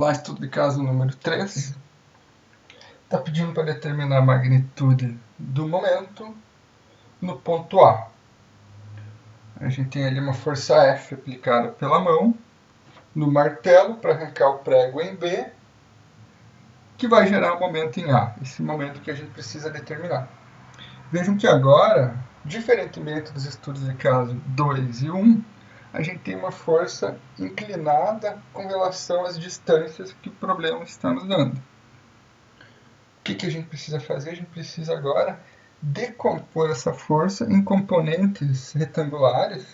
Lá, estudo de caso número 3. Está pedindo para determinar a magnitude do momento no ponto A. A gente tem ali uma força F aplicada pela mão no martelo para arrancar o prego em B, que vai gerar um momento em A, esse momento que a gente precisa determinar. Vejam que agora, diferentemente dos estudos de caso 2 e 1, a gente tem uma força inclinada com relação às distâncias que o problema está nos dando. O que a gente precisa fazer? A gente precisa agora decompor essa força em componentes retangulares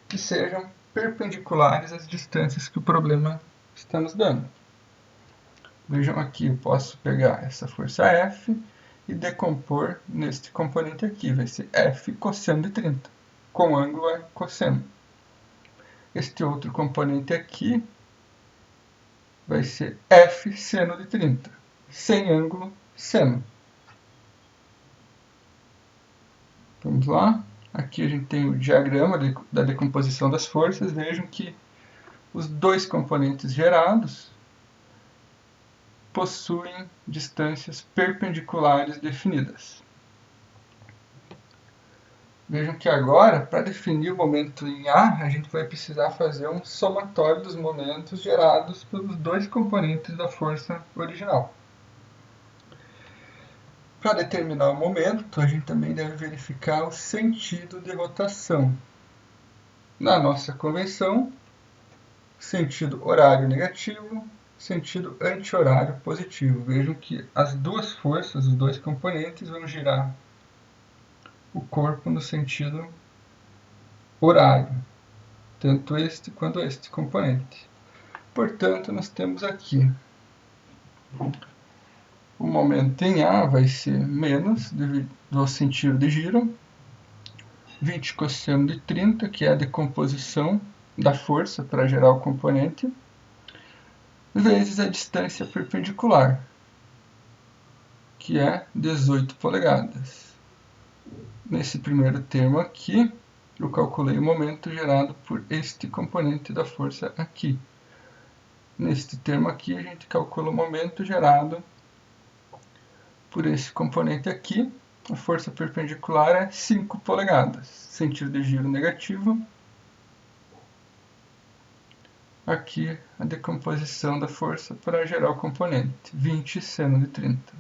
que sejam perpendiculares às distâncias que o problema está nos dando. Vejam aqui, eu posso pegar essa força F e decompor neste componente aqui. Vai ser F cosseno de 30, com ângulo é cosseno. Este outro componente aqui vai ser F seno de 30, sem ângulo seno. Vamos lá. Aqui a gente tem o diagrama da decomposição das forças. Vejam que os dois componentes gerados possuem distâncias perpendiculares definidas. Vejam que agora, para definir o momento em A, a gente vai precisar fazer um somatório dos momentos gerados pelos dois componentes da força original. Para determinar o momento, a gente também deve verificar o sentido de rotação. Na nossa convenção, sentido horário negativo, sentido anti-horário positivo. Vejam que as duas forças, os dois componentes, vão girar o corpo no sentido horário, tanto este quanto este componente. Portanto, nós temos aqui o momento em A vai ser menos devido ao sentido de giro, 20 cosseno de 30, que é a decomposição da força para gerar o componente, vezes a distância perpendicular, que é 18 polegadas. Nesse primeiro termo aqui, eu calculei o momento gerado por este componente da força aqui. Neste termo aqui, a gente calcula o momento gerado por esse componente aqui. A força perpendicular é 5 polegadas, sentido de giro negativo. Aqui a decomposição da força para gerar o componente, 20 seno de 30.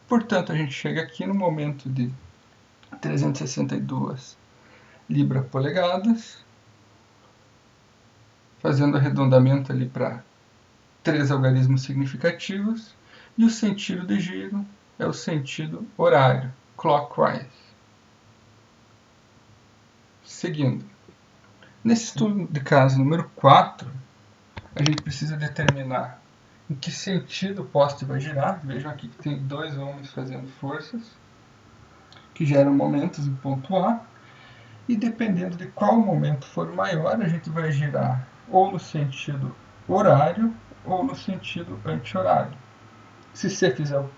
Portanto, a gente chega aqui no momento de 362 libra-polegadas, fazendo arredondamento ali para 3 algarismos significativos, e o sentido de giro é o sentido horário, clockwise. Seguindo. Nesse estudo de caso número 4, a gente precisa determinar em que sentido o poste vai girar. Vejam aqui que tem dois homens fazendo forças, que geram momentos em ponto A, e dependendo de qual momento for maior, a gente vai girar ou no sentido horário ou no sentido anti-horário. Se C fizer o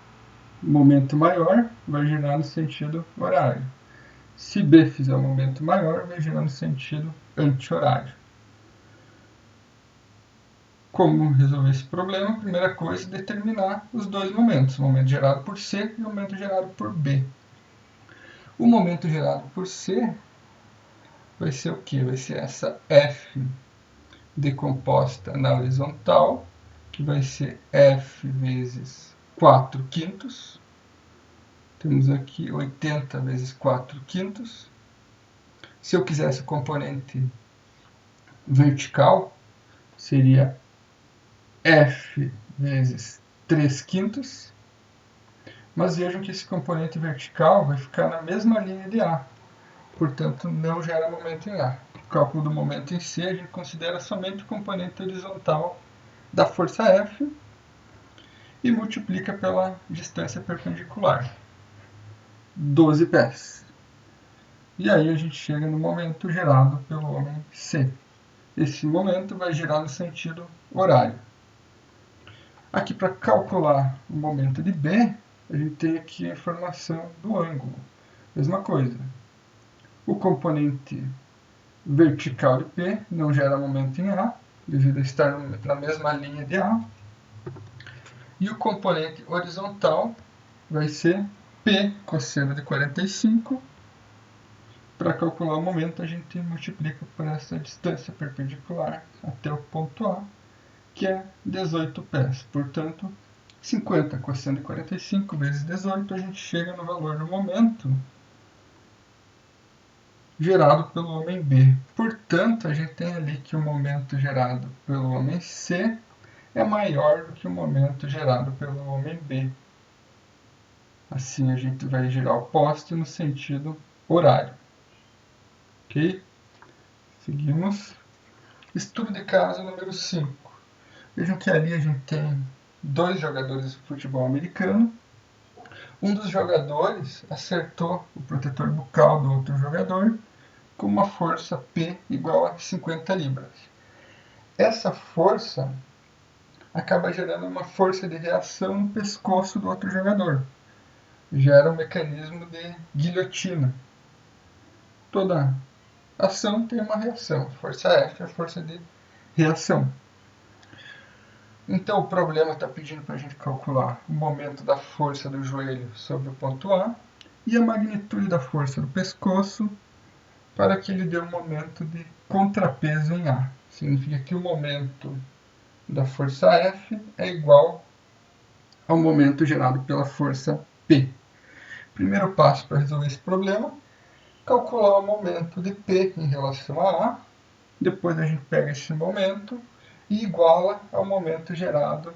momento maior, vai girar no sentido horário. Se B fizer o momento maior, vai girar no sentido anti-horário. Como resolver esse problema? A primeira coisa é determinar os dois momentos, o momento gerado por C e o momento gerado por B. O momento gerado por C vai ser o quê? Vai ser essa F decomposta na horizontal, que vai ser F vezes 4 quintos. Temos aqui 80 vezes 4 quintos. Se eu quisesse o componente vertical, seria F vezes 3 quintos. Mas vejam que esse componente vertical vai ficar na mesma linha de A. Portanto, não gera momento em A. O cálculo do momento em C, a gente considera somente o componente horizontal da força F e multiplica pela distância perpendicular, 12 pés. E aí a gente chega no momento gerado pelo homem C. Esse momento vai girar no sentido horário. Aqui, para calcular o momento de B, a gente tem aqui a informação do ângulo. Mesma coisa. O componente vertical de P não gera momento em A, devido a estar na mesma linha de A. E o componente horizontal vai ser P cosseno de 45. Para calcular o momento, a gente multiplica por essa distância perpendicular até o ponto A, que é 18 pés. Portanto, 50 cosseno de 45 vezes 18, a gente chega no valor do momento gerado pelo homem B. Portanto, a gente tem ali que o momento gerado pelo homem C é maior do que o momento gerado pelo homem B. Assim, a gente vai girar o poste no sentido horário. Ok? Seguimos. Estudo de caso número 5. Vejam que ali a gente tem 2 jogadores de futebol americano. Um dos jogadores acertou o protetor bucal do outro jogador com uma força P igual a 50 libras. Essa força acaba gerando uma força de reação no pescoço do outro jogador. Gera um mecanismo de guilhotina. Toda ação tem uma reação. Força F é a força de reação. Então o problema está pedindo para a gente calcular o momento da força do joelho sobre o ponto A e a magnitude da força do pescoço para que ele dê um momento de contrapeso em A. Significa que o momento da força F é igual ao momento gerado pela força P. Primeiro passo para resolver esse problema, calcular o momento de P em relação a A. Depois a gente pega esse momento e iguala ao momento gerado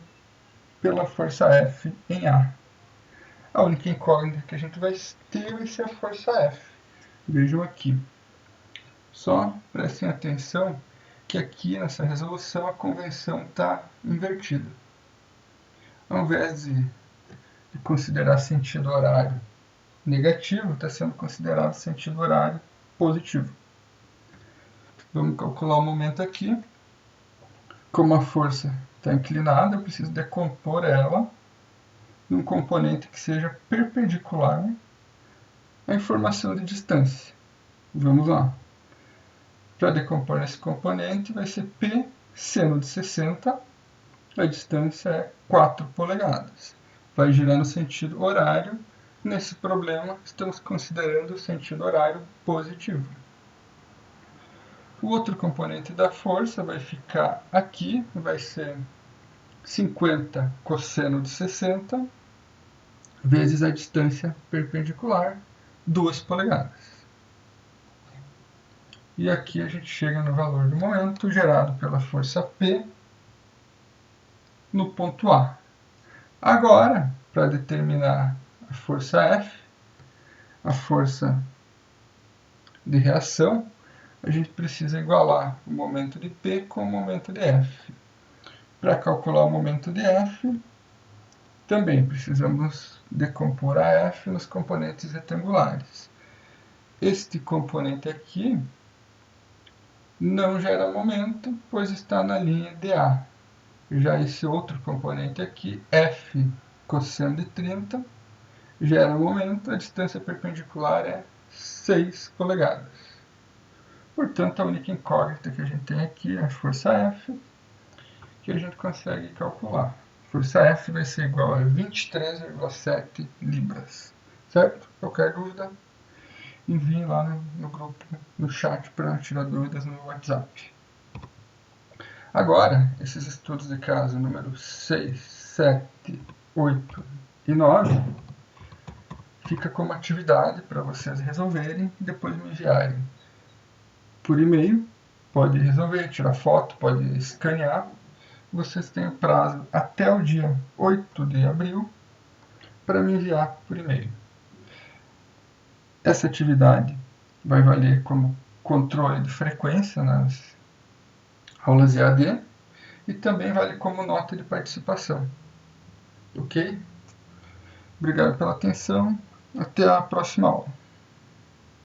pela força F em A. A única incógnita que a gente vai ter vai ser a força F. Vejam aqui. Só prestem atenção que aqui nessa resolução a convenção está invertida. Ao invés de considerar sentido horário negativo, está sendo considerado sentido horário positivo. Vamos calcular o momento aqui. Como a força está inclinada, eu preciso decompor ela num componente que seja perpendicular à informação de distância. Vamos lá. Para decompor esse componente, vai ser P seno de 60. A distância é 4 polegadas. Vai girar no sentido horário. Nesse problema, estamos considerando o sentido horário positivo. O outro componente da força vai ficar aqui, vai ser 50 cosseno de 60 vezes a distância perpendicular, 2 polegadas. E aqui a gente chega no valor do momento gerado pela força P no ponto A. Agora, para determinar a força F, a força de reação, a gente precisa igualar o momento de P com o momento de F. Para calcular o momento de F, também precisamos decompor a F nos componentes retangulares. Este componente aqui não gera momento, pois está na linha de A. Já esse outro componente aqui, F cosseno de 30, gera momento, a distância perpendicular é 6 polegadas. Portanto, a única incógnita que a gente tem aqui é a força F, que a gente consegue calcular. A força F vai ser igual a 23,7 libras. Certo? Qualquer dúvida, enviem lá no grupo, no chat, para tirar dúvidas no WhatsApp. Agora, esses estudos de caso número 6, 7, 8 e 9 fica como atividade para vocês resolverem e depois me enviarem por e-mail. Pode resolver, tirar foto, pode escanear. Vocês têm o prazo até o dia 8 de abril para me enviar por e-mail. Essa atividade vai valer como controle de frequência nas aulas EAD e também vale como nota de participação. Ok? Obrigado pela atenção. Até a próxima aula.